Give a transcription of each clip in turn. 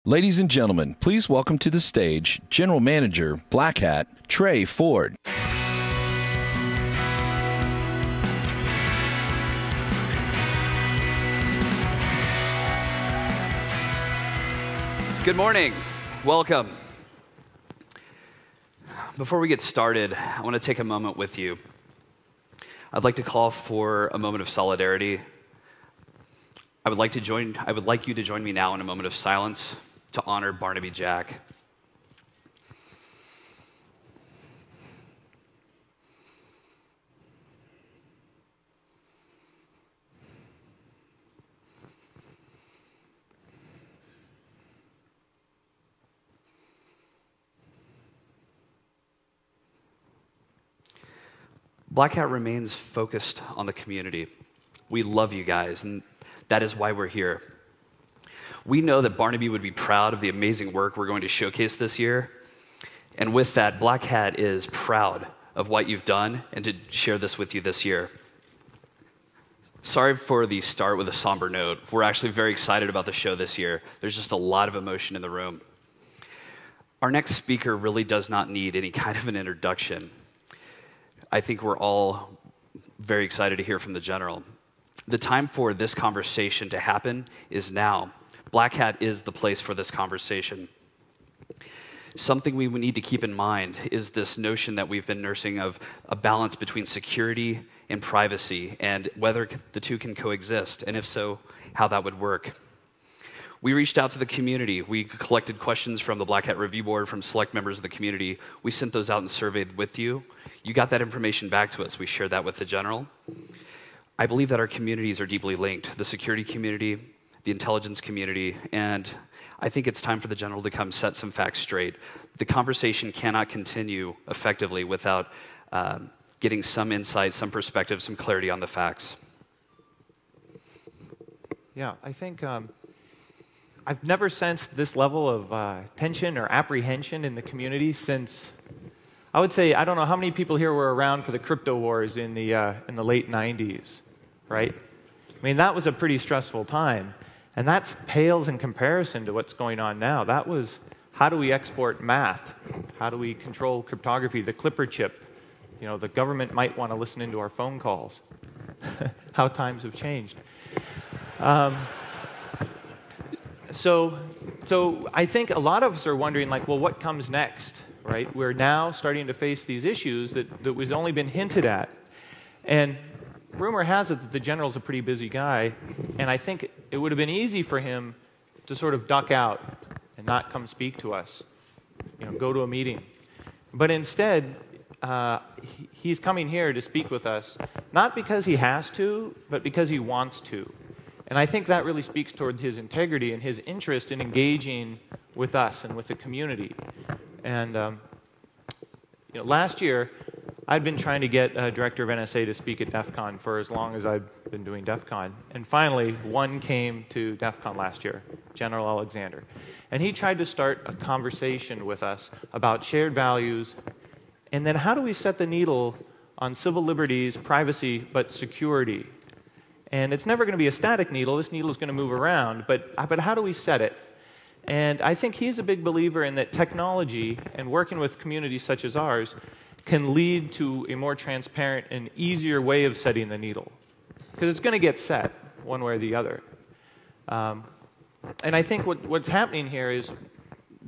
Ladies and gentlemen, please welcome to the stage General Manager, Black Hat, Trey Ford. Good morning. Welcome. Before we get started, I want to take a moment with you. I'd like to call for a moment of solidarity. I would like you to join me now in a moment of silence to honor Barnaby Jack. Black Hat remains focused on the community. We love you guys, and that is why we're here. We know that Barnaby would be proud of the amazing work we're going to showcase this year. And with that, Black Hat is proud of what you've done and to share this with you this year. Sorry for the start with a somber note. We're actually very excited about the show this year. There's just a lot of emotion in the room. Our next speaker really does not need any kind of an introduction. I think we're all very excited to hear from the General. The time for this conversation to happen is now. Black Hat is the place for this conversation. Something we need to keep in mind is this notion that we've been nursing of a balance between security and privacy, and whether the two can coexist, and if so, how that would work. We reached out to the community. We collected questions from the Black Hat Review Board, from select members of the community. We sent those out and surveyed with you. You got that information back to us. We shared that with the General. I believe that our communities are deeply linked, the security community, the intelligence community, and I think it's time for the General to come set some facts straight. The conversation cannot continue effectively without getting some insight, some perspective, some clarity on the facts. Yeah, I think I've never sensed this level of tension or apprehension in the community since, I would say, I don't know how many people here were around for the crypto wars in the late 90s, right? I mean, that was a pretty stressful time. And that pales in comparison to what's going on now. That was, how do we export math? How do we control cryptography, the Clipper chip? You know, the government might want to listen into our phone calls. How times have changed. So I think a lot of us are wondering, like, well, what comes next, right? We're now starting to face these issues that was only been hinted at. And rumor has it that the General's a pretty busy guy, and I think it would have been easy for him to sort of duck out and not come speak to us, you know, go to a meeting. But instead, he's coming here to speak with us, not because he has to, but because he wants to. And I think that really speaks toward his integrity and his interest in engaging with us and with the community. And you know, last year, I'd been trying to get a director of NSA to speak at DEF CON for as long as I've been doing DEF CON. And finally, one came to DEF CON last year, General Alexander. And he tried to start a conversation with us about shared values, and then how do we set the needle on civil liberties, privacy, but security. And it's never going to be a static needle. This needle is going to move around, but how do we set it? And I think he's a big believer in that technology and working with communities such as ours can lead to a more transparent and easier way of setting the needle. Because it's going to get set one way or the other. And I think what's happening here is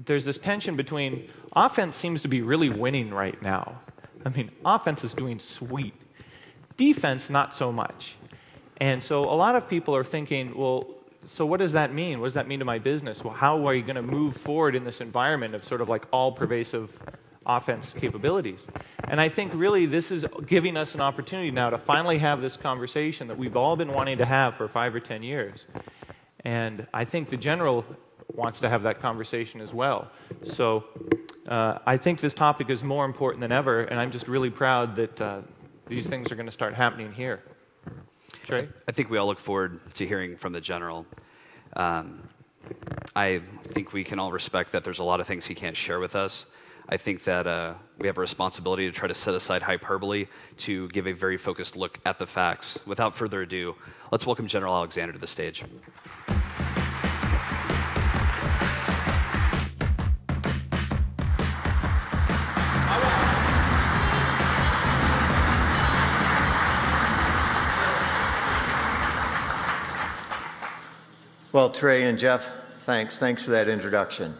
there's this tension between offense seems to be really winning right now. I mean, offense is doing sweet. Defense, not so much. And so a lot of people are thinking, well, so what does that mean? What does that mean to my business? Well, how are you going to move forward in this environment of sort of like all-pervasive offense capabilities? And I think really this is giving us an opportunity now to finally have this conversation that we've all been wanting to have for 5 or 10 years. And I think the General wants to have that conversation as well. So I think this topic is more important than ever, and I'm just really proud that these things are going to start happening here. Trey? I think we all look forward to hearing from the General. I think we can all respect that there's a lot of things he can't share with us. I think that we have a responsibility to try to set aside hyperbole to give a very focused look at the facts. Without further ado, let's welcome General Alexander to the stage. Well, Trey and Jeff, thanks for that introduction.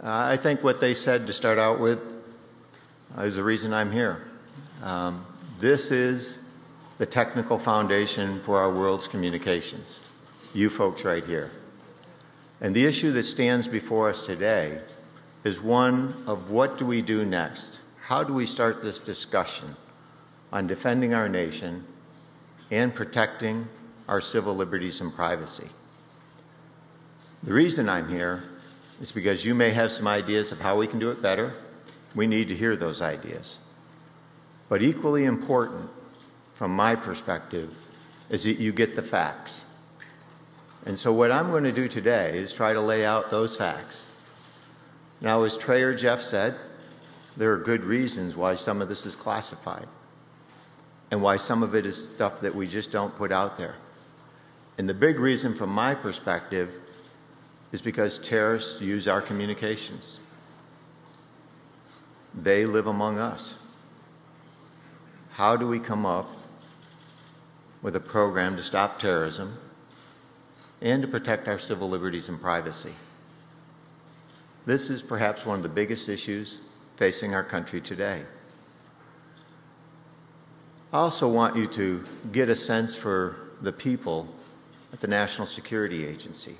I think what they said to start out with is the reason I'm here. This is the technical foundation for our world's communications, you folks right here. And the issue that stands before us today is one of what do we do next? How do we start this discussion on defending our nation and protecting our civil liberties and privacy? The reason I'm here is because you may have some ideas of how we can do it better. We need to hear those ideas. But equally important, from my perspective, is that you get the facts. And so what I'm going to do today is try to lay out those facts. Now, as Trey or Jeff said, there are good reasons why some of this is classified and why some of it is stuff that we just don't put out there. And the big reason from my perspective is because terrorists use our communications. They live among us. How do we come up with a program to stop terrorism and to protect our civil liberties and privacy? This is perhaps one of the biggest issues facing our country today. I also want you to get a sense for the people at the National Security Agency.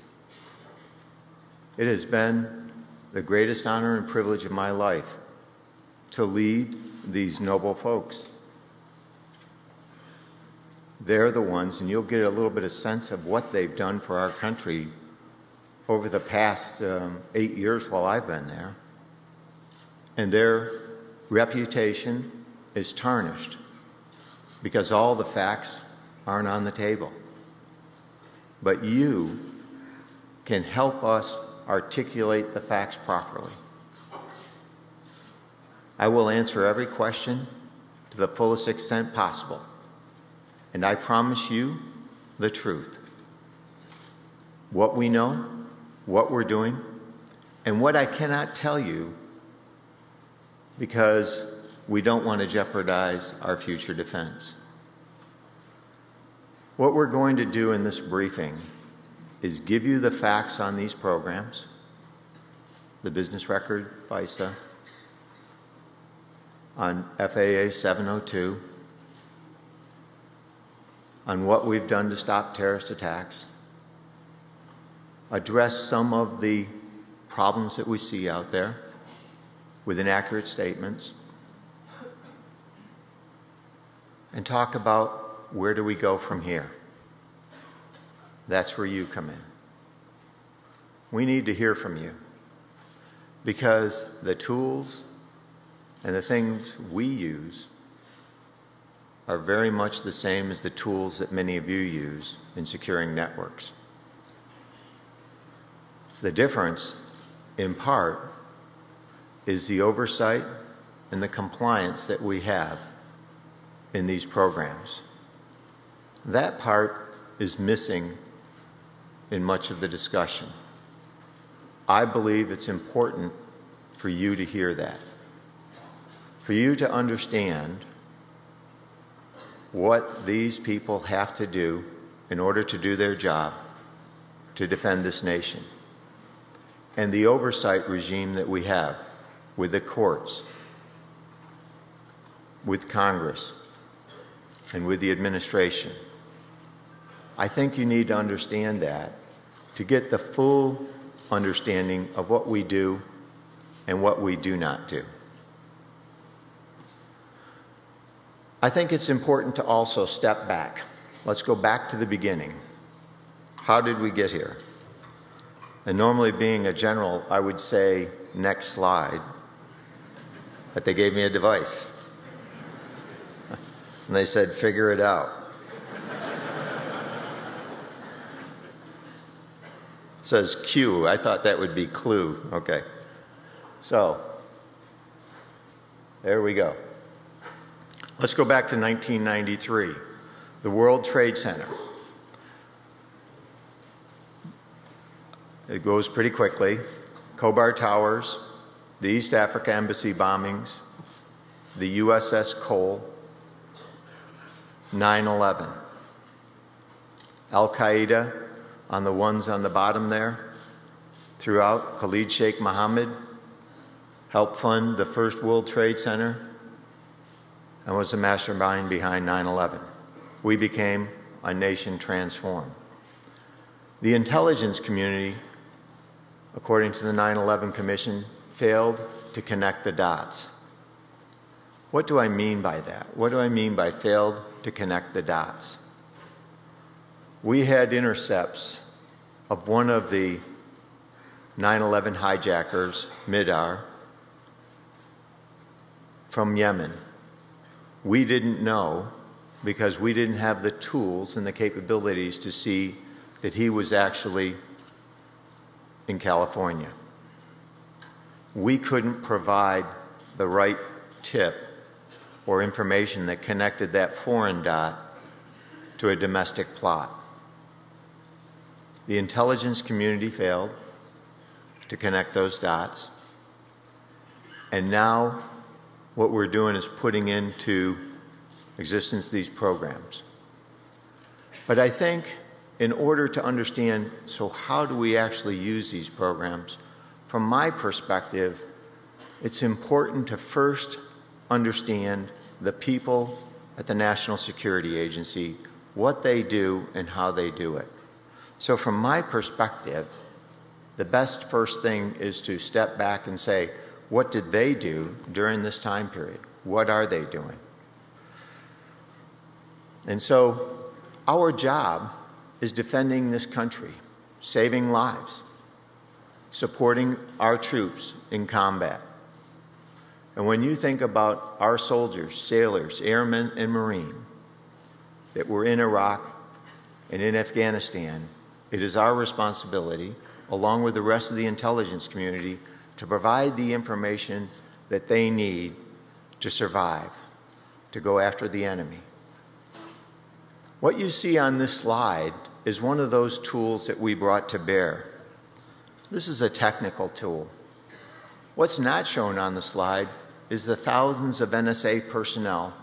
It has been the greatest honor and privilege of my life to lead these noble folks. They're the ones, and you'll get a little bit of sense of what they've done for our country over the past 8 years while I've been there. And their reputation is tarnished because all the facts aren't on the table. But you can help us articulate the facts properly. I will answer every question to the fullest extent possible. And I promise you the truth. What we know, what we're doing, and what I cannot tell you because we don't want to jeopardize our future defense. What we're going to do in this briefing is give you the facts on these programs, the business record, FISA, on FAA 702, on what we've done to stop terrorist attacks, address some of the problems that we see out there with inaccurate statements, and talk about where do we go from here. That's where you come in. We need to hear from you because the tools and the things we use are very much the same as the tools that many of you use in securing networks. The difference, in part, is the oversight and the compliance that we have in these programs. That part is missing in much of the discussion. I believe it's important for you to hear that, for you to understand what these people have to do in order to do their job to defend this nation, and the oversight regime that we have with the courts, with Congress, and with the administration. I think you need to understand that to get the full understanding of what we do and what we do not do. I think it's important to also step back. Let's go back to the beginning. How did we get here? And normally, being a general, I would say, next slide. But they gave me a device. And they said, figure it out. It says Q. I thought that would be clue. Okay. So, there we go. Let's go back to 1993, the World Trade Center. It goes pretty quickly. Khobar Towers, the East Africa Embassy bombings, the USS Cole, 9/11. Al-Qaeda on the ones on the bottom there throughout. Khalid Sheikh Mohammed helped fund the first World Trade Center and was the mastermind behind 9/11. We became a nation transformed. The intelligence community, according to the 9/11 Commission, failed to connect the dots. What do I mean by that? What do I mean by failed to connect the dots? We had intercepts of one of the 9/11 hijackers, Midar, from Yemen. We didn't know because we didn't have the tools and the capabilities to see that he was actually in California. We couldn't provide the right tip or information that connected that foreign dot to a domestic plot. The intelligence community failed to connect those dots, and now what we're doing is putting into existence these programs. But I think in order to understand, so how do we actually use these programs? From my perspective, it's important to first understand the people at the National Security Agency, what they do and how they do it. So from my perspective, the best first thing is to step back and say, what did they do during this time period? What are they doing? And so our job is defending this country, saving lives, supporting our troops in combat. And when you think about our soldiers, sailors, airmen, and Marine that were in Iraq and in Afghanistan, it is our responsibility, along with the rest of the intelligence community, to provide the information that they need to survive, to go after the enemy. What you see on this slide is one of those tools that we brought to bear. This is a technical tool. What's not shown on the slide is the thousands of NSA personnel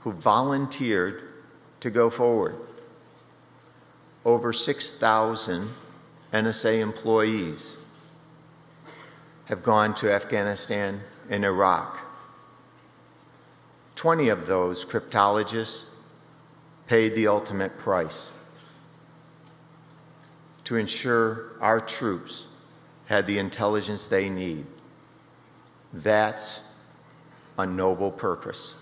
who volunteered to go forward. Over 6,000 NSA employees have gone to Afghanistan and Iraq. 20 of those cryptologists paid the ultimate price to ensure our troops had the intelligence they need. That's a noble purpose.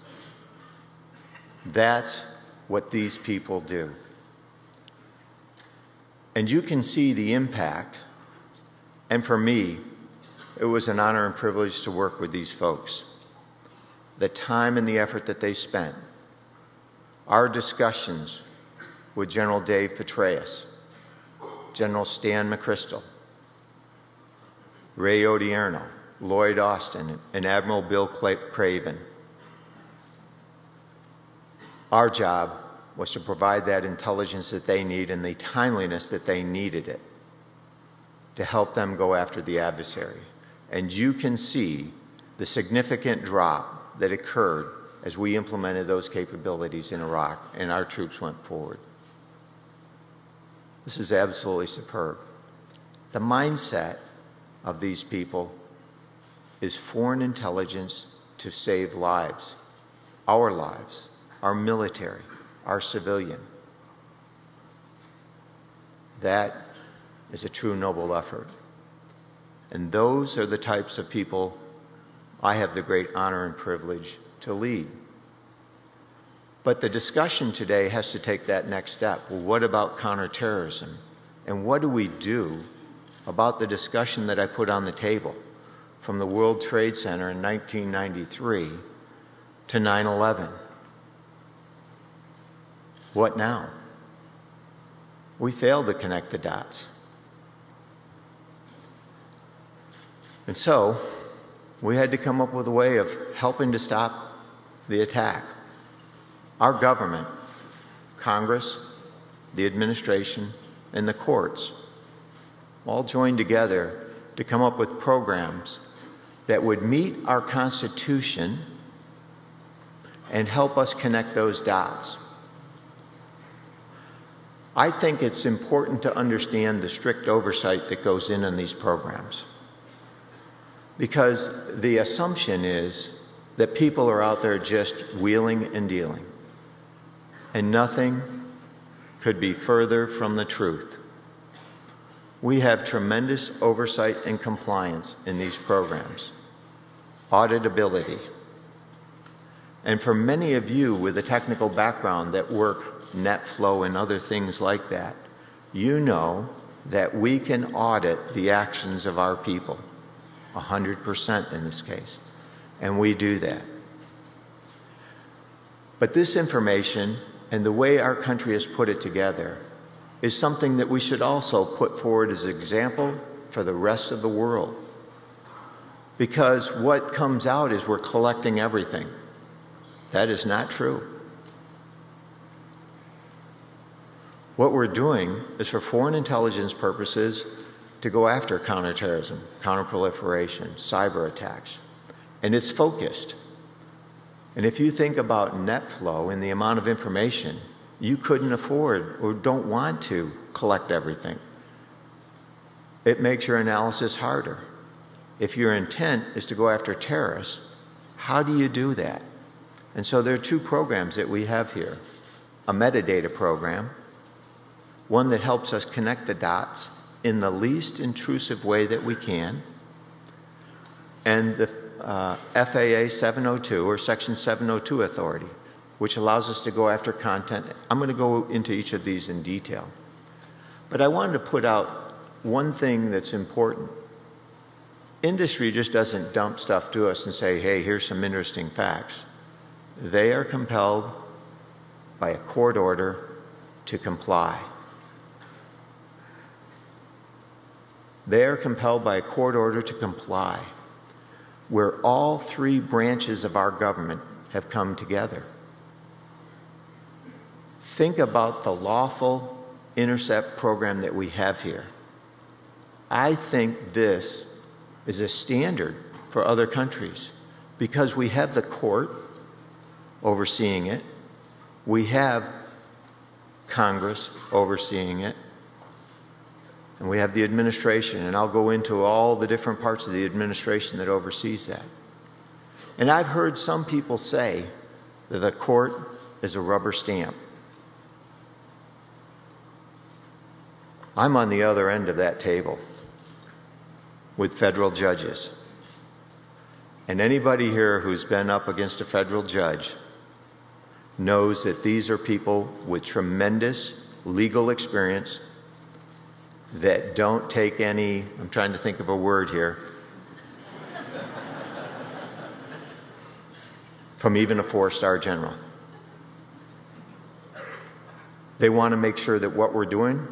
That's what these people do. And you can see the impact. And for me, it was an honor and privilege to work with these folks. The time and the effort that they spent. Our discussions with General Dave Petraeus, General Stan McChrystal, Ray Odierno, Lloyd Austin, and Admiral Bill Craven. Our job was to provide that intelligence that they need and the timeliness that they needed it to help them go after the adversary. And you can see the significant drop that occurred as we implemented those capabilities in Iraq and our troops went forward. This is absolutely superb. The mindset of these people is foreign intelligence to save lives, our military, our civilian. That is a true noble effort. And those are the types of people I have the great honor and privilege to lead. But the discussion today has to take that next step. Well, what about counterterrorism? And what do we do about the discussion that I put on the table from the World Trade Center in 1993 to 9/11? What now? We failed to connect the dots. And so we had to come up with a way of helping to stop the attack. Our government, Congress, the administration, and the courts all joined together to come up with programs that would meet our Constitution and help us connect those dots. I think it's important to understand the strict oversight that goes in on these programs. Because the assumption is that people are out there just wheeling and dealing. And nothing could be further from the truth. We have tremendous oversight and compliance in these programs. Auditability. And for many of you with a technical background that work net flow and other things like that, you know that we can audit the actions of our people, 100% in this case, and we do that. But this information and the way our country has put it together is something that we should also put forward as an example for the rest of the world. Because what comes out is we're collecting everything. That is not true. What we're doing is for foreign intelligence purposes to go after counterterrorism, counterproliferation, cyber attacks. And it's focused. And if you think about net flow and the amount of information, you couldn't afford or don't want to collect everything. It makes your analysis harder. If your intent is to go after terrorists, how do you do that? And so there are two programs that we have here. A metadata program, one that helps us connect the dots in the least intrusive way that we can, and the FAA 702 or Section 702 authority, which allows us to go after content. I'm going to go into each of these in detail. But I wanted to put out one thing that's important. Industry just doesn't dump stuff to us and say, hey, here's some interesting facts. They are compelled by a court order to comply. They are compelled by a court order to comply, where all three branches of our government have come together. Think about the lawful intercept program that we have here. I think this is a standard for other countries because we have the court overseeing it, we have Congress overseeing it, and we have the administration, and I'll go into all the different parts of the administration that oversees that. And I've heard some people say that the court is a rubber stamp. I'm on the other end of that table with federal judges. And anybody here who's been up against a federal judge knows that these are people with tremendous legal experience that don't take any, I'm trying to think of a word here, from even a four-star general. They want to make sure that what we're doing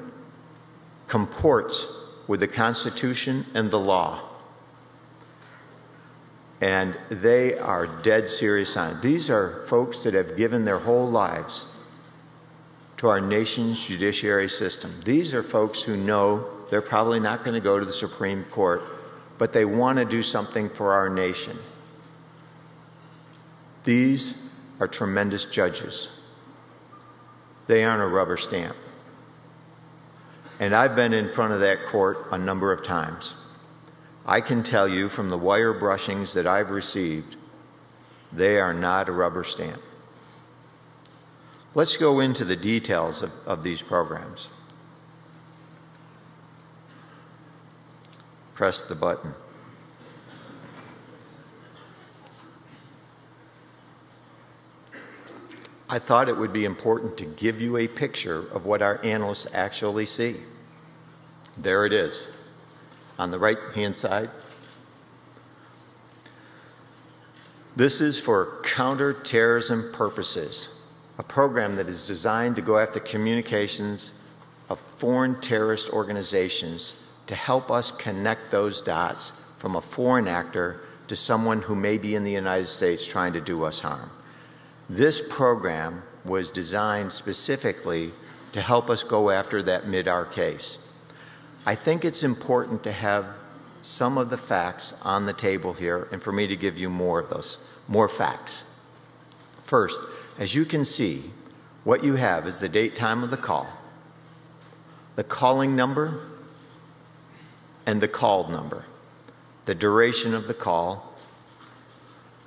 comports with the Constitution and the law. And they are dead serious on it. These are folks that have given their whole lives to our nation's judiciary system. These are folks who know they're probably not going to go to the Supreme Court, but they want to do something for our nation. These are tremendous judges. They aren't a rubber stamp. And I've been in front of that court a number of times. I can tell you from the wire brushings that I've received, they are not a rubber stamp. Let's go into the details of these programs. Press the button. I thought it would be important to give you a picture of what our analysts actually see. There it is, on the right-hand side. This is for counterterrorism purposes, a program that is designed to go after communications of foreign terrorist organizations to help us connect those dots from a foreign actor to someone who may be in the United States trying to do us harm. This program was designed specifically to help us go after that mid-R case. I think it's important to have some of the facts on the table here and for me to give you more of those, more facts. First, as you can see, what you have is the date, time of the call. the calling number, and the called number, the duration of the call.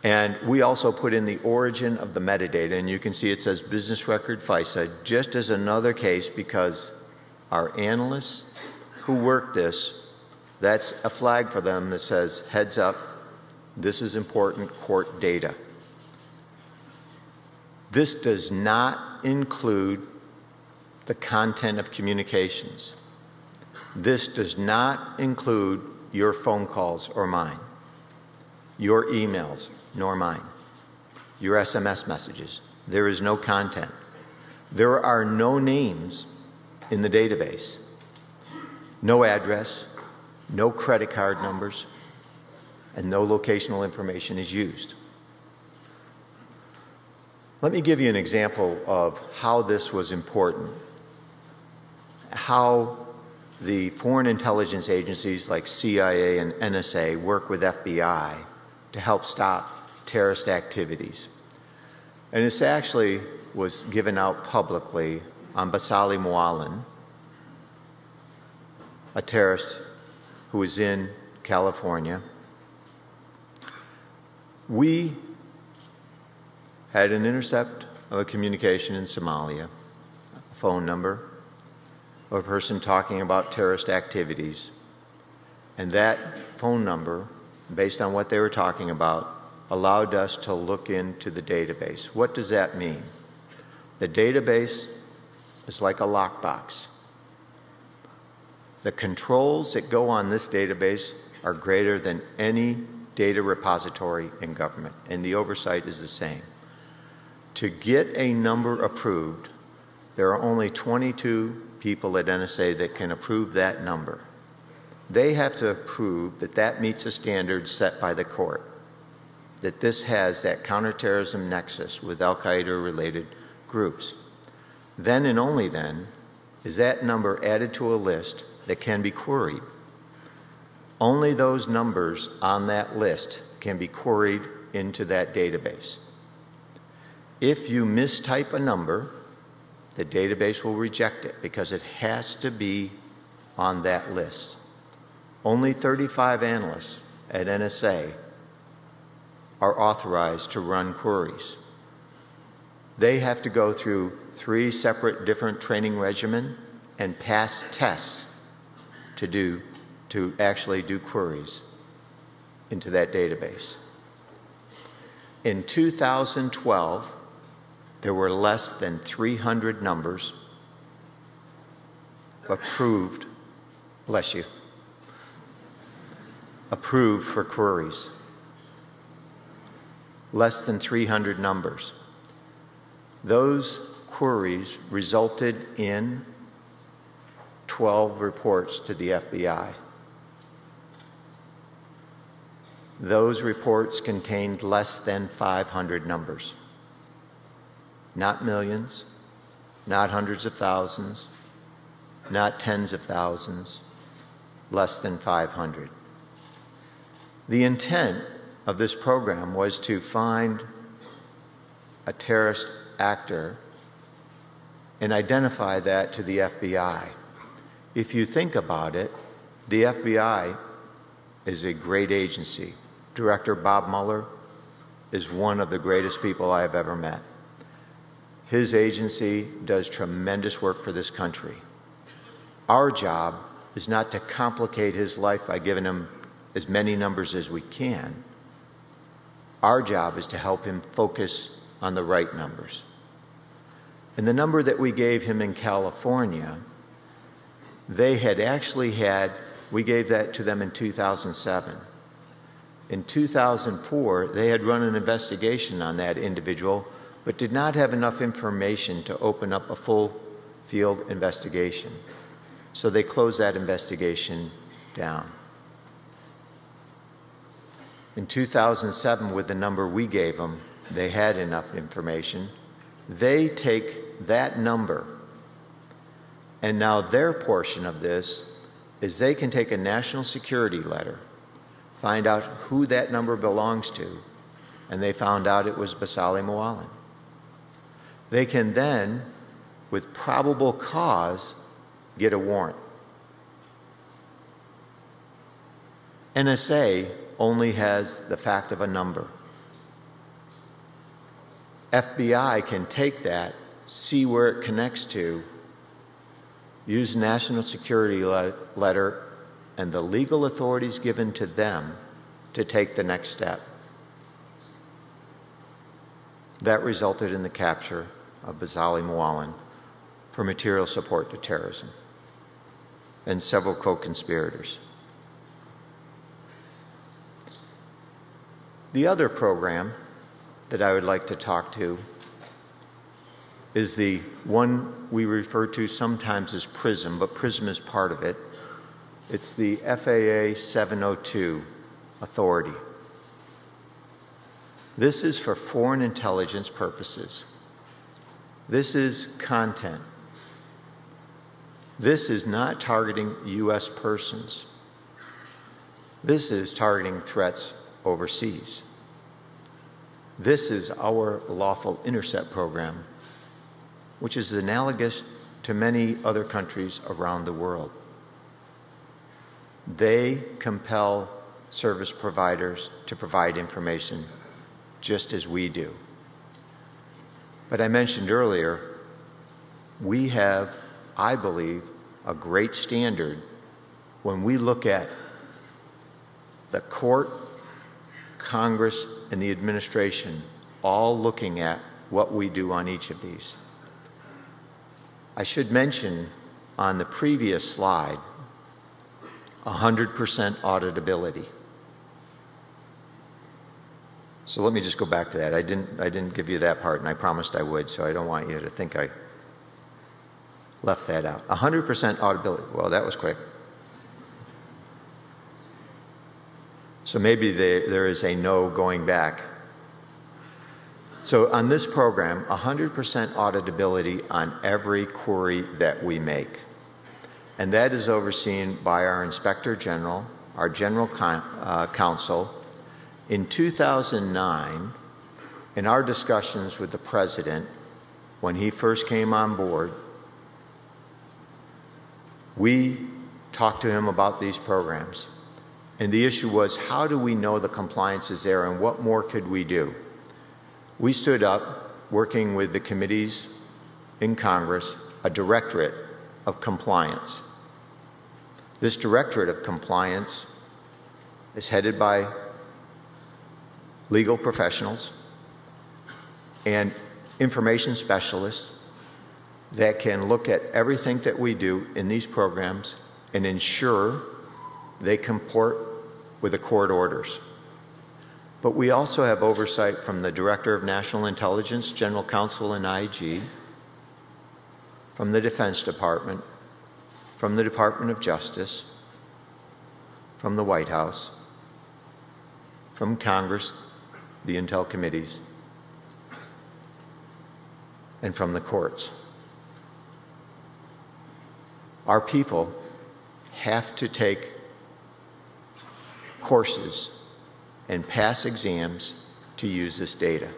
And we also put in the origin of the metadata, and you can see it says business record FISA, just as another case, because our analysts who work this, that's a flag for them that says, heads up, this is important court data. This does not include the content of communications. This does not include your phone calls or mine, your emails nor mine, your SMS messages. There is no content. There are no names in the database, no address, no credit card numbers, and no locational information is used. Let me give you an example of how this was important, how the foreign intelligence agencies like CIA and NSA work with FBI to help stop terrorist activities. And this actually was given out publicly on Basali Mualin, a terrorist who was in California. We had an intercept of a communication in Somalia, a phone number of a person talking about terrorist activities. And that phone number, based on what they were talking about, allowed us to look into the database. What does that mean? The database is like a lockbox. The controls that go on this database are greater than any data repository in government, and the oversight is the same. To get a number approved, there are only 22 people at NSA that can approve that number. They have to prove that that meets a standard set by the court, that this has that counterterrorism nexus with al-Qaeda-related groups. Then and only then is that number added to a list that can be queried. Only those numbers on that list can be queried into that database. If you mistype a number, the database will reject it because it has to be on that list. Only 35 analysts at NSA are authorized to run queries. They have to go through 3 separate different training regimen and pass tests to actually do queries into that database. In 2012, there were less than 300 numbers approved, bless you, approved for queries. Less than 300 numbers. Those queries resulted in 12 reports to the FBI. Those reports contained less than 500 numbers. Not millions, not hundreds of thousands, not tens of thousands, less than 500. The intent of this program was to find a terrorist actor and identify that to the FBI. If you think about it, the FBI is a great agency. Director Bob Mueller is one of the greatest people I have ever met. His agency does tremendous work for this country. Our job is not to complicate his life by giving him as many numbers as we can. Our job is to help him focus on the right numbers. And the number that we gave him in California, they had actually had, we gave that to them in 2007. In 2004, they had run an investigation on that individual, but did not have enough information to open up a full field investigation. So they closed that investigation down. In 2007, with the number we gave them, they had enough information. They take that number, and now their portion of this is they can take a national security letter, find out who that number belongs to, and they found out it was Basali Mualin. They can then, with probable cause, get a warrant. NSA only has the fact of a number. FBI can take that, see where it connects to, use national security letter and the legal authorities given to them to take the next step. That resulted in the capture of Bazali Mwalin for material support to terrorism and several co-conspirators. The other program that I would like to talk to is the one we refer to sometimes as PRISM, but PRISM is part of it. It's the FAA 702 authority. This is for foreign intelligence purposes. This is content. This is not targeting U.S. persons. This is targeting threats overseas. This is our lawful intercept program, which is analogous to many other countries around the world. They compel service providers to provide information just as we do. But I mentioned earlier, we have, I believe, a great standard when we look at the court, Congress, and the administration all looking at what we do on each of these. I should mention on the previous slide 100% auditability. So let me just go back to that. I didn't give you that part, and I promised I would, so I don't want you to think I left that out. 100% auditability. Well, that was quick. So maybe there is a no going back. So on this program, 100% auditability on every query that we make. And that is overseen by our Inspector General, our General Counsel. In 2009, in our discussions with the President, when he first came on board, we talked to him about these programs. And the issue was, how do we know the compliance is there and what more could we do? We stood up, working with the committees in Congress, a directorate of compliance. This directorate of compliance is headed by legal professionals and information specialists that can look at everything that we do in these programs and ensure they comport with the court orders. But we also have oversight from the Director of National Intelligence, General Counsel, and IG, from the Defense Department, from the Department of Justice, from the White House, from Congress, the Intel committees, and from the courts. Our people have to take courses and pass exams to use this data.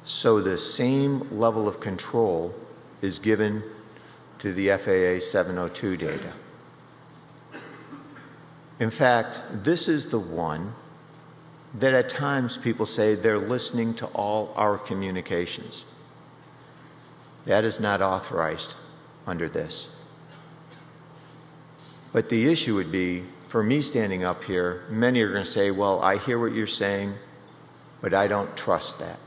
So the same level of control is given to the FAA 702 data. In fact, this is the one that at times people say they're listening to all our communications. That is not authorized under this. But the issue would be, for me standing up here, many are going to say, well, I hear what you're saying, but I don't trust that.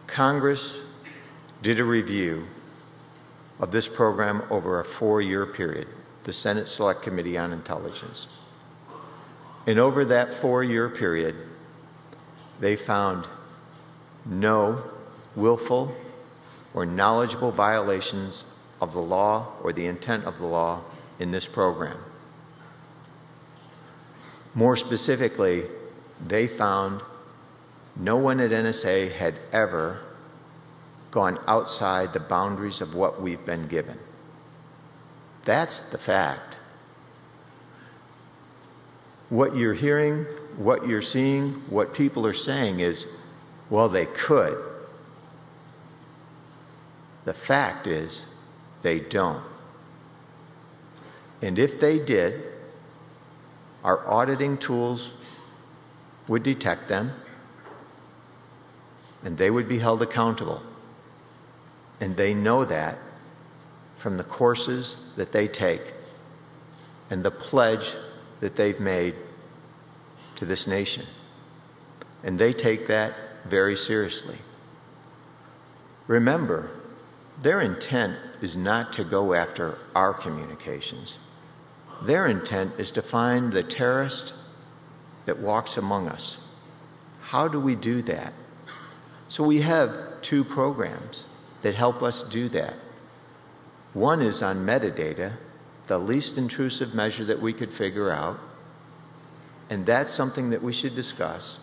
Congress did a review of this program over a 4-year period, the Senate Select Committee on Intelligence. And over that 4-year period, they found no willful or knowledgeable violations of the law or the intent of the law in this program. More specifically, they found no one at NSA had ever gone outside the boundaries of what we've been given. That's the fact. What you're hearing, what you're seeing, what people are saying is, well, they could. The fact is, they don't. And if they did, our auditing tools would detect them, and they would be held accountable. And they know that from the courses that they take and the pledge that they've made to this nation. And they take that very seriously. Remember, their intent is not to go after our communications. Their intent is to find the terrorist that walks among us. How do we do that? So we have two programs that help us do that. One is on metadata, the least intrusive measure that we could figure out, and that's something that we should discuss,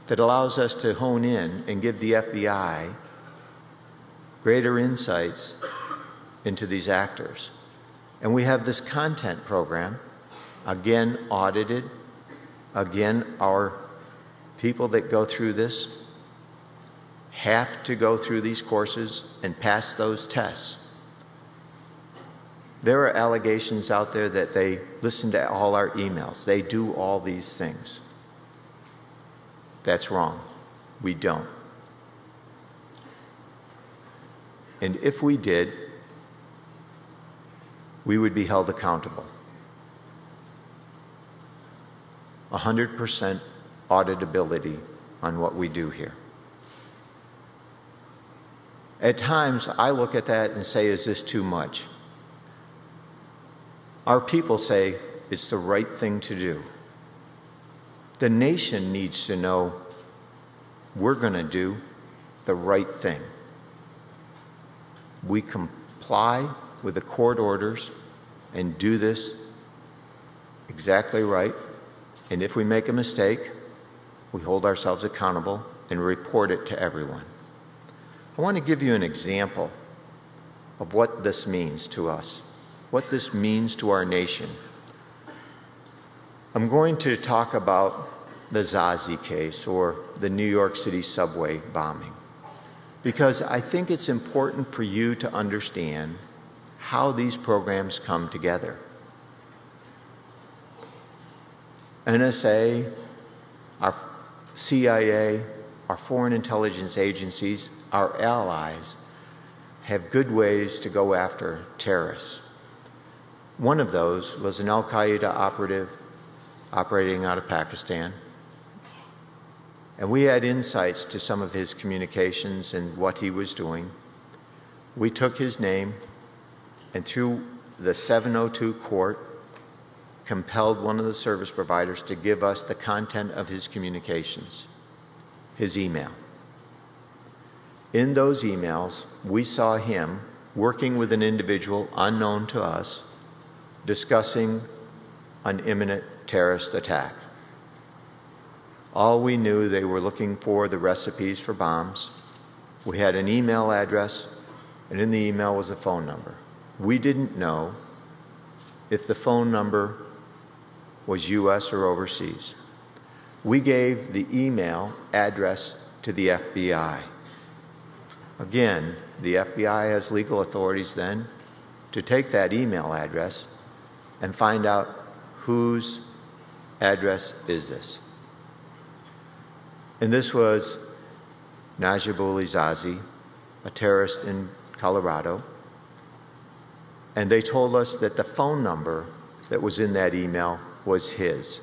that allows us to hone in and give the FBI greater insights into these actors. And we have this content program, again audited, again our people that go through this have to go through these courses and pass those tests. There are allegations out there that they listen to all our emails. They do all these things. That's wrong. We don't. And if we did, we would be held accountable. 100% auditability on what we do here. At times, I look at that and say, is this too much? Our people say it's the right thing to do. The nation needs to know we're going to do the right thing. We comply with the court orders and do this exactly right. And if we make a mistake, we hold ourselves accountable and report it to everyone. I want to give you an example of what this means to us, what this means to our nation. I'm going to talk about the Zazi case, or the New York City subway bombing, because I think it's important for you to understand how these programs come together. NSA, our CIA, our foreign intelligence agencies, our allies have good ways to go after terrorists. One of those was an Al-Qaeda operative operating out of Pakistan. And we had insights to some of his communications and what he was doing. We took his name and through the 702 court compelled one of the service providers to give us the content of his communications, his email. In those emails, we saw him working with an individual unknown to us, discussing an imminent terrorist attack. All we knew, they were looking for the recipes for bombs. We had an email address, and in the email was a phone number. We didn't know if the phone number was US or overseas. We gave the email address to the FBI. Again, the FBI has legal authorities then to take that email address and find out whose address is this. And this was Najibullah Zazi, a terrorist in Colorado. And they told us that the phone number that was in that email was his.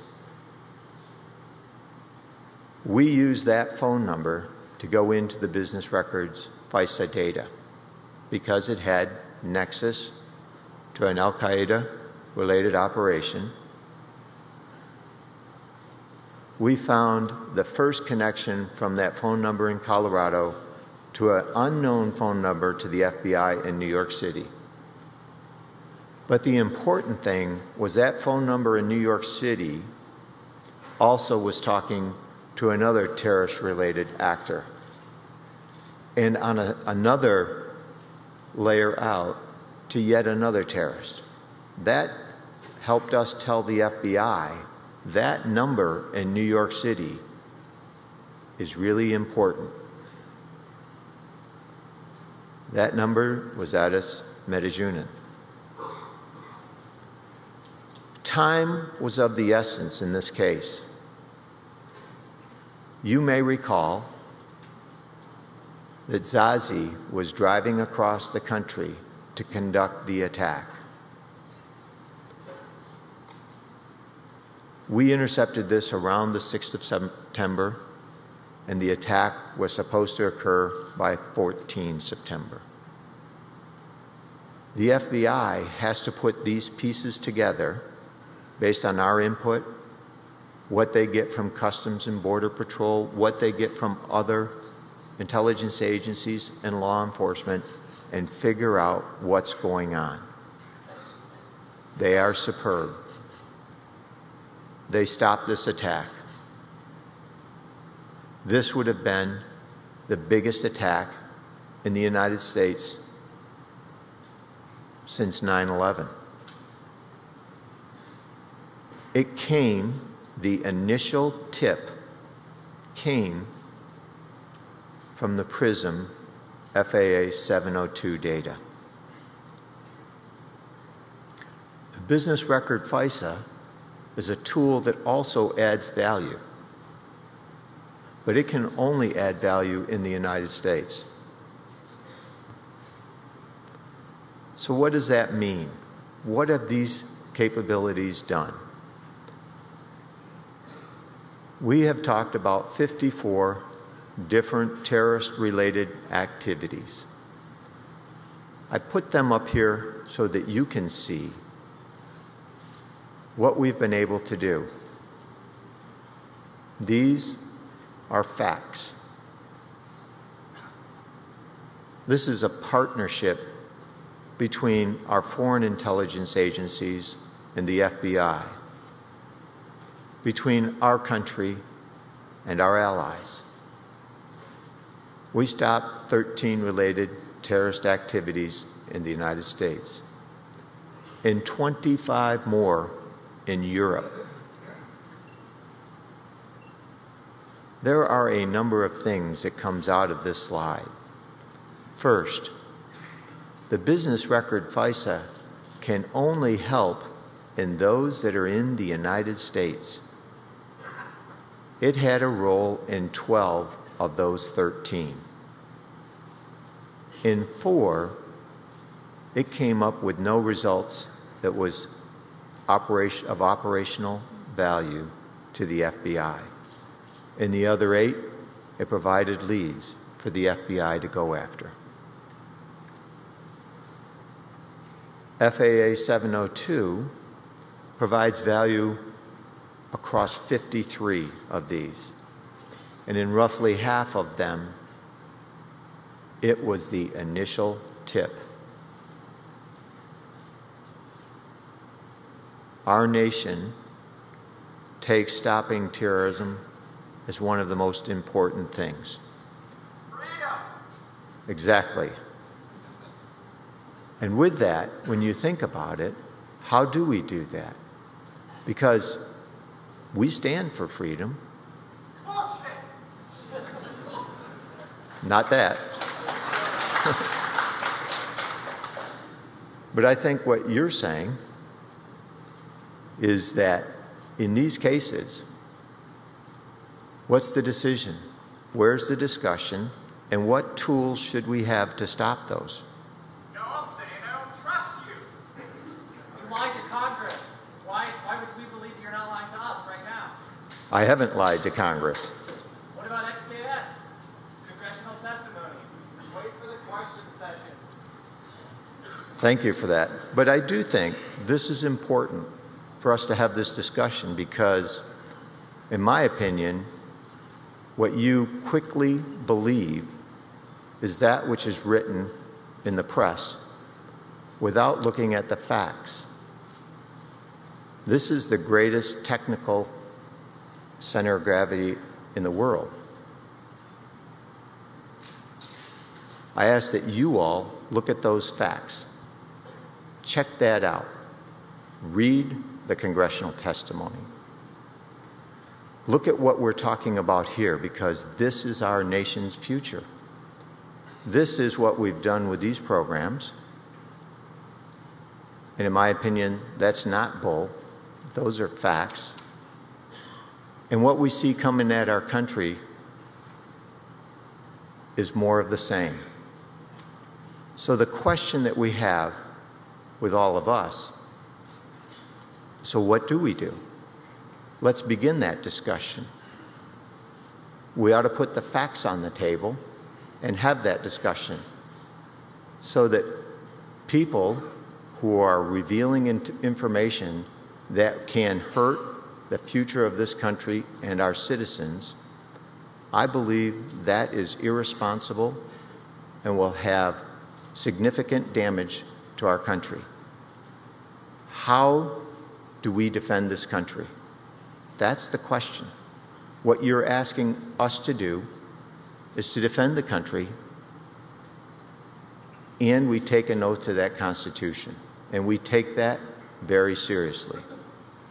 We used that phone number to go into the business records FISA data because it had nexus to an Al-Qaeda related operation. We found the first connection from that phone number in Colorado to an unknown phone number to the FBI in New York City. But the important thing was that phone number in New York City also was talking to another terrorist-related actor. And on another layer out to yet another terrorist. That helped us tell the FBI that number in New York City is really important. That number was Addis Metajunin. Time was of the essence in this case. You may recall that Zazi was driving across the country to conduct the attack. We intercepted this around the 6th of September, and the attack was supposed to occur by 14 September. The FBI has to put these pieces together based on our input, what they get from Customs and Border Patrol, what they get from other intelligence agencies and law enforcement, and figure out what's going on. They are superb. They stopped this attack. This would have been the biggest attack in the United States since 9/11. It came, the initial tip came from the PRISM FAA 702 data. The business record FISA is a tool that also adds value, but it can only add value in the United States. So what does that mean? What have these capabilities done? We have talked about 54 different terrorist-related activities. I put them up here so that you can see what we've been able to do. These are facts. This is a partnership between our foreign intelligence agencies and the FBI, between our country and our allies. We stopped 13 related terrorist activities in the United States and 25 more in Europe. There are a number of things that comes out of this slide. First, the business record FISA can only help in those that are in the United States. It had a role in 12 of those 13. In 4, it came up with no results that was of operational value to the FBI. In the other 8, it provided leads for the FBI to go after. FAA 702 provides value across 53 of these. And in roughly half of them, it was the initial tip. Our nation takes stopping terrorism as one of the most important things. Freedom! Exactly. And with that, when you think about it, how do we do that? Because we stand for freedom. Not that. But I think what you're saying is that in these cases, what's the decision? Where's the discussion? And what tools should we have to stop those? No, I'm saying I don't trust you. You lied to Congress. Why would we believe you're not lying to us right now? I haven't lied to Congress. What about XKS? Congressional testimony. Wait for the question session. Thank you for that. But I do think this is important for us to have this discussion because, in my opinion, what you quickly believe is that which is written in the press without looking at the facts. This is the greatest technical center of gravity in the world. I ask that you all look at those facts. Check that out. Read the congressional testimony. Look at what we're talking about here because this is our nation's future. This is what we've done with these programs. And in my opinion, that's not bull. Those are facts. And what we see coming at our country is more of the same. So the question that we have with all of us, so what do we do? Let's begin that discussion. We ought to put the facts on the table and have that discussion so that people who are revealing information that can hurt the future of this country and our citizens, I believe that is irresponsible and will have significant damage to our country. How do we defend this country? That's the question. What you're asking us to do is to defend the country, and we take an oath to that Constitution, and we take that very seriously.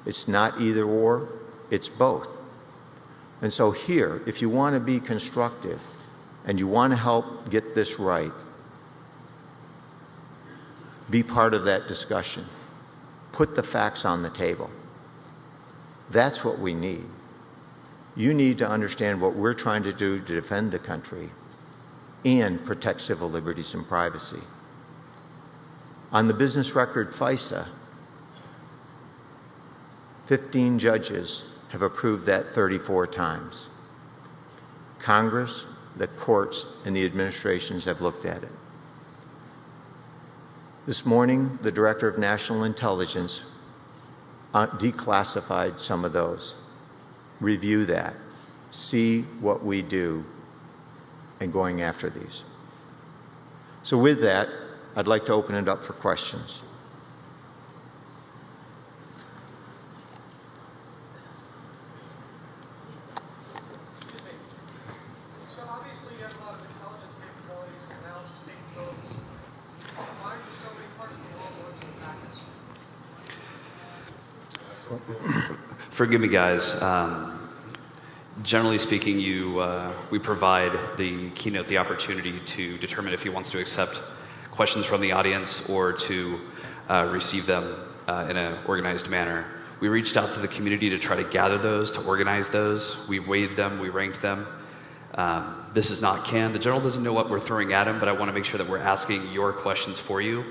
It's not either or, it's both. And so here, if you want to be constructive and you want to help get this right, be part of that discussion. Put the facts on the table. That's what we need. You need to understand what we're trying to do to defend the country and protect civil liberties and privacy. On the business record FISA, 15 judges have approved that 34 times. Congress, the courts, and the administrations have looked at it. This morning, the Director of National Intelligence declassified some of those. Review that. See what we do in going after these. So with that, I'd like to open it up for questions. So obviously you have a lot of intelligence capabilities and analysis capabilities. Why do so many parts of the world want to attack us? Forgive me, guys. Generally speaking, we provide the keynote the opportunity to determine if he wants to accept questions from the audience or to receive them in an organized manner. We reached out to the community to try to gather those, to organize those. We weighed them, we ranked them. This is not canned. The general doesn't know what we're throwing at him, but I want to make sure that we're asking your questions for you.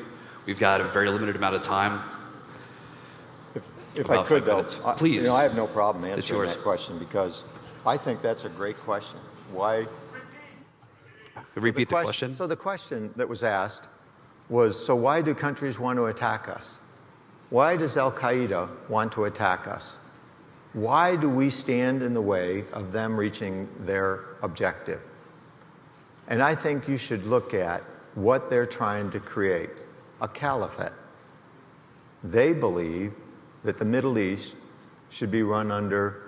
We've got a very limited amount of time. If I could, though, please. I have no problem answering that question because I think that's a great question. Why? Repeat the question. So the question that was asked was, so why do countries want to attack us? Why does Al-Qaeda want to attack us? Why do we stand in the way of them reaching their objective? And I think you should look at what they're trying to create, a caliphate. They believe that the Middle East should be run under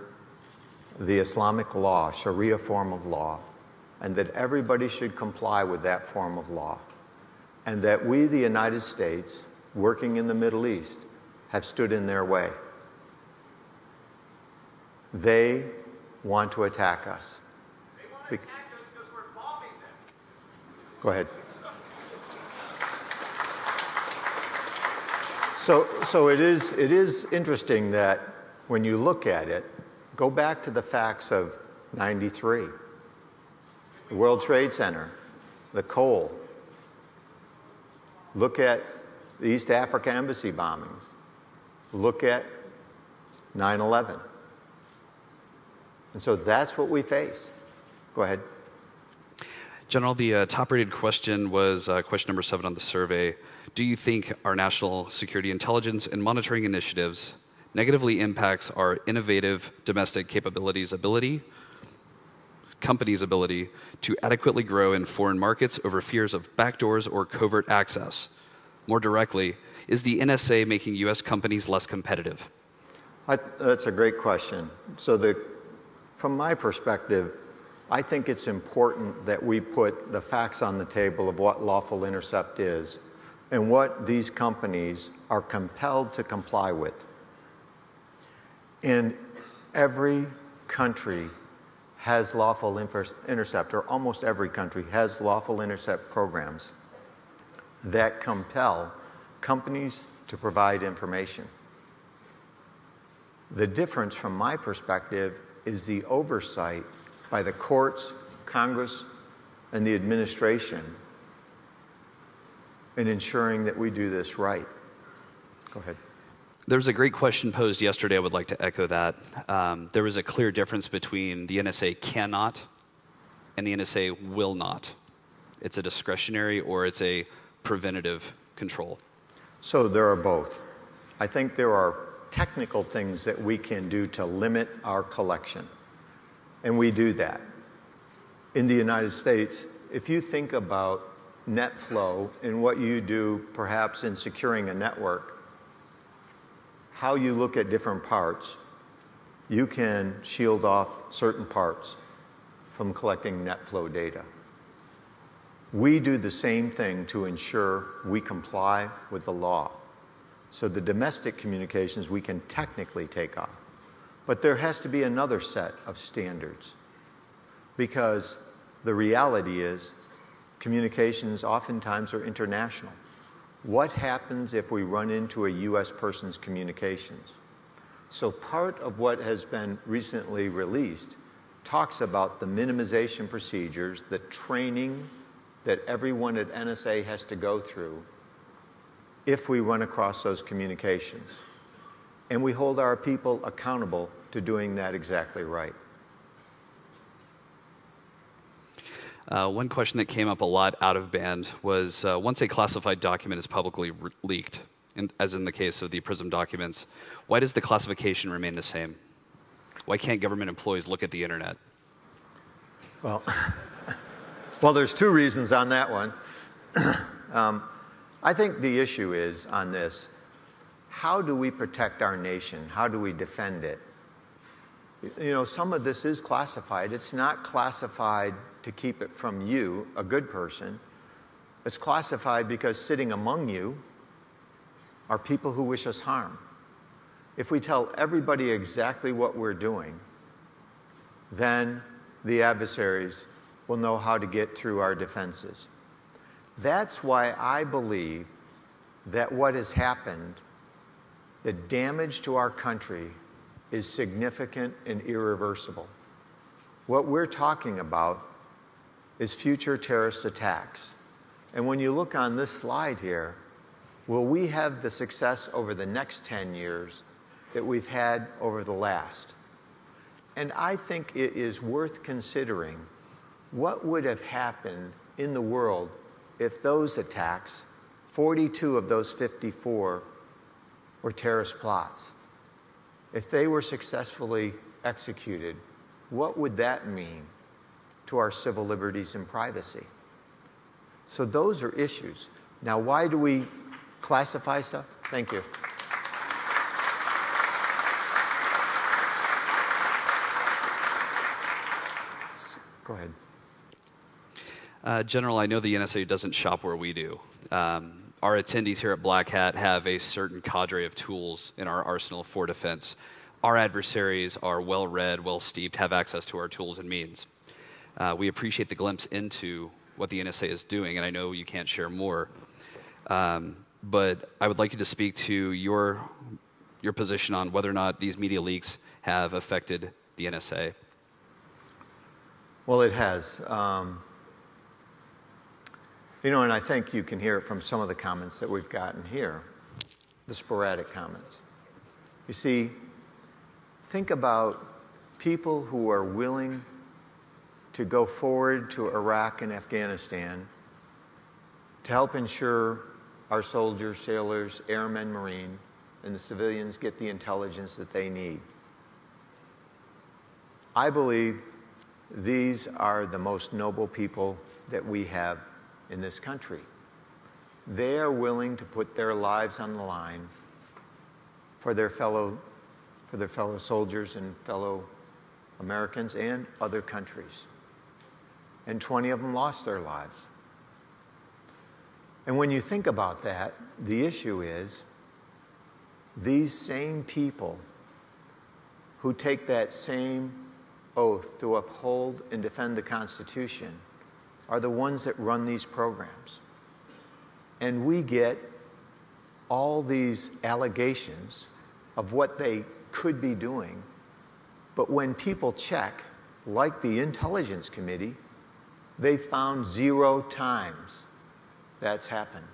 the Islamic law, Sharia form of law, and that everybody should comply with that form of law, and that we, the United States, working in the Middle East, have stood in their way. They want to attack us. They want to attack us because we're bombing them. Go ahead. So it is interesting that when you look at it, go back to the facts of '93, the World Trade Center, the coal. Look at the East Africa embassy bombings. Look at 9/11. And so that's what we face. Go ahead. General, the top-rated question was question number 7 on the survey. Do you think our national security intelligence and monitoring initiatives negatively impacts our innovative domestic companies' ability to adequately grow in foreign markets over fears of backdoors or covert access? More directly, is the NSA making U.S. companies less competitive? That's a great question. So from my perspective, I think it's important that we put the facts on the table of what lawful intercept is and what these companies are compelled to comply with. And every country has lawful intercept, or almost every country has lawful intercept programs that compel companies to provide information. The difference from my perspective is the oversight by the courts, Congress, and the administration in ensuring that we do this right. Go ahead. There was a great question posed yesterday. I would like to echo that. There was a clear difference between the NSA cannot and the NSA will not. It's a discretionary or it's a preventative control. So there are both. I think there are technical things that we can do to limit our collection, and we do that. In the United States, if you think about net flow and what you do perhaps in securing a network, how you look at different parts, you can shield off certain parts from collecting net flow data. We do the same thing to ensure we comply with the law. So the domestic communications we can technically take off. But there has to be another set of standards, because the reality is communications oftentimes are international. What happens if we run into a U.S. person's communications? So part of what has been recently released talks about the minimization procedures, the training that everyone at NSA has to go through if we run across those communications. And we hold our people accountable to doing that exactly right. One question that came up a lot out of band was once a classified document is publicly leaked, as in the case of the PRISM documents, why does the classification remain the same? Why can't government employees look at the internet? Well, there's two reasons on that one. I think the issue is on this, how do we protect our nation? How do we defend it? You know, some of this is classified. It's not classified to keep it from you, a good person. It's classified because sitting among you are people who wish us harm. If we tell everybody exactly what we're doing, then the adversaries will know how to get through our defenses. That's why I believe that what has happened, the damage to our country, is significant and irreversible. What we're talking about is future terrorist attacks. And when you look on this slide here, will we have the success over the next 10 years that we've had over the last? And I think it is worth considering what would have happened in the world if those attacks, 42 of those 54, were terrorist plots. If they were successfully executed, what would that mean to our civil liberties and privacy? So those are issues. Now, why do we classify stuff? Thank you. Go ahead. General, I know the NSA doesn't shop where we do. Our attendees here at Black Hat have a certain cadre of tools in our arsenal for defense. Our adversaries are well-read, well-steeped, have access to our tools and means. We appreciate the glimpse into what the NSA is doing, and I know you can't share more. But I would like you to speak to your position on whether or not these media leaks have affected the NSA. Well, it has. You know, and I think you can hear it from some of the comments that we've gotten here, the sporadic comments. You see, think about people who are willing to go forward to Iraq and Afghanistan to help ensure our soldiers, sailors, airmen, Marine, and the civilians get the intelligence that they need. I believe these are the most noble people that we have in this country. They are willing to put their lives on the line for their fellow soldiers and fellow Americans and other countries. And 20 of them lost their lives. And when you think about that, the issue is these same people who take that same oath to uphold and defend the Constitution are the ones that run these programs. And we get all these allegations of what they could be doing, but when people check, like the Intelligence Committee, they found 0 times that's happened.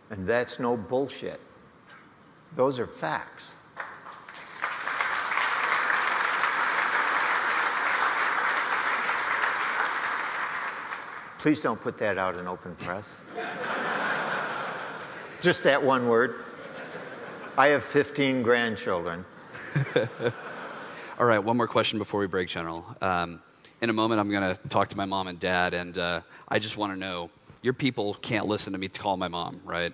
And that's no bullshit. Those are facts. Please don't put that out in open press. Just that one word. I have 15 grandchildren. All right, one more question before we break, General. In a moment, I'm going to talk to my mom and dad, and I just want to know, your people can't listen to me call my mom, right?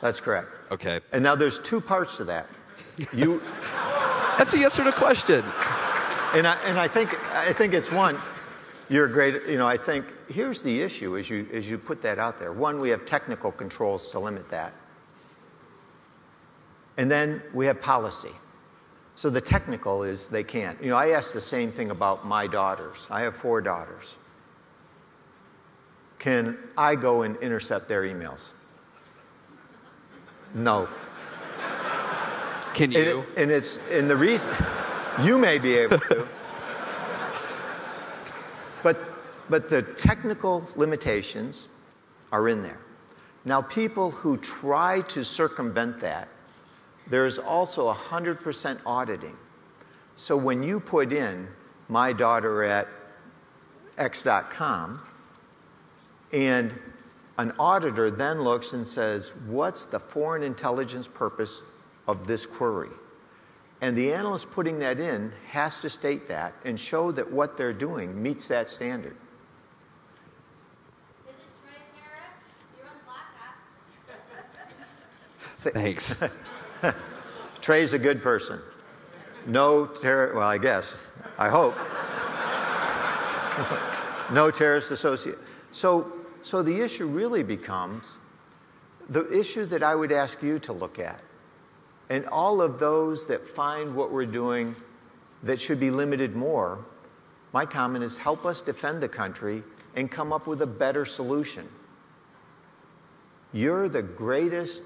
That's correct. Okay. And now there's 2 parts to that. That's a yes or no question. And I think it's one. You're great. I think here's the issue as you put that out there. One, we have technical controls to limit that. And then we have policy. So the technical is they can't. I asked the same thing about my daughters. I have 4 daughters. Can I go and intercept their emails? No. Can you? And the reason you may be able to. But the technical limitations are in there. Now, people who try to circumvent that, there's also 100% auditing. So when you put in my daughter at x.com, and an auditor then looks and says, what's the foreign intelligence purpose of this query? And the analyst putting that in has to state that and show that what they're doing meets that standard. Is it Trey terrorist? You're on Black Hat. Thanks. Trey's a good person. No well, I guess. I hope. No terrorist associate. So the issue really becomes the issue that I would ask you to look at. And all of those that find what we're doing that should be limited more, my comment is help us defend the country and come up with a better solution. You're the greatest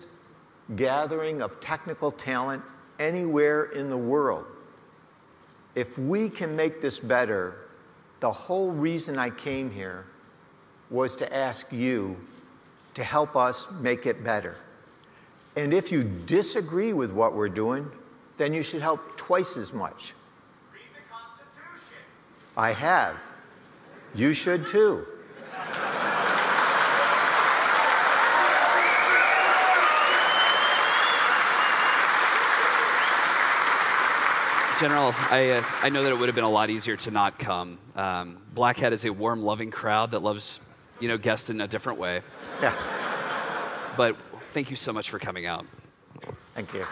gathering of technical talent anywhere in the world. If we can make this better, the whole reason I came here was to ask you to help us make it better. And if you disagree with what we're doing, then you should help twice as much. Read the Constitution. I have. You should too. General, I know that it would have been a lot easier to not come. Black Hat is a warm, loving crowd that loves, guests in a different way. Yeah. But thank you so much for coming out. Thank you.